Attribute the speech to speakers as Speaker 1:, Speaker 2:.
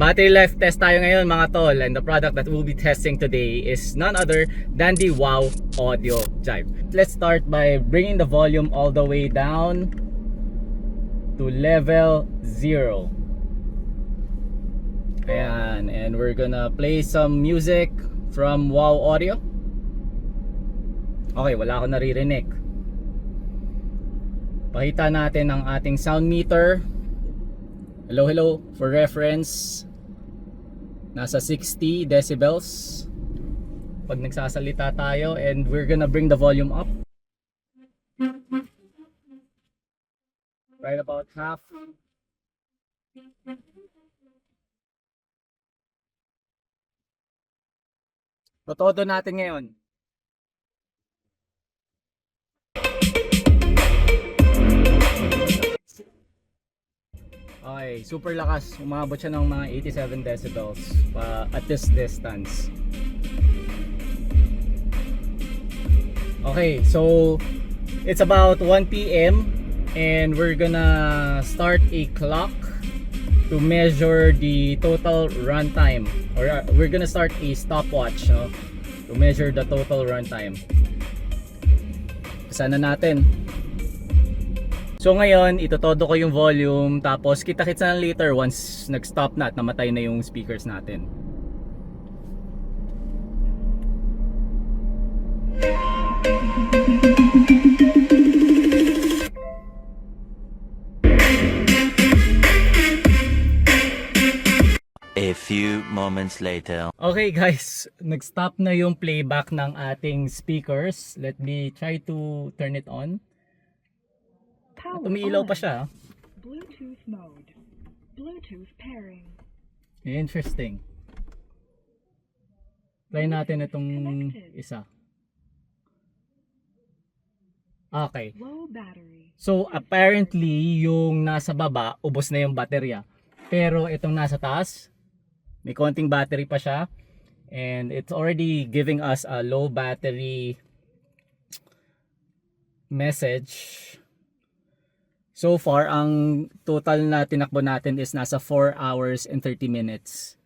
Speaker 1: Battery life test tayo ngayon mga tol, and the product that we'll be testing today is none other than the WOW Audio Jive. Let's start by bringing the volume all the way down to level 0. Ayan, and we're gonna play some music from WOW Audio. Okay, wala akong naririnig. Pakita natin ang ating sound meter. Hello, hello. For reference, nasa 60 decibels pag nagsasalita tayo, and we're gonna bring the volume up right about half. Todo natin ngayon. Okay, super lakas. Umabot siya ng mga 87 decibels at this distance. Okay, so it's about 1 p.m. and we're gonna start a clock to measure the total runtime, or we're gonna start a stopwatch, no, to measure the total runtime. Sana natin. So ngayon, itotodo ko yung volume, tapos kita-kits na later once nag-stop na at namatay na yung speakers natin.
Speaker 2: A few moments later.
Speaker 1: Okay guys, nag-stop na yung playback ng ating speakers. Let me try to turn it on. Umiilaw pa siya.
Speaker 3: Bluetooth mode. Bluetooth pairing.
Speaker 1: Interesting. Try natin itong isa. Okay.
Speaker 3: Low battery.
Speaker 1: So apparently yung nasa baba ubos na yung baterya. Pero itong nasa taas, may konting battery pa siya. And it's already giving us a low battery message. So far, ang total na tinakbo natin is nasa 4 hours and 30 minutes.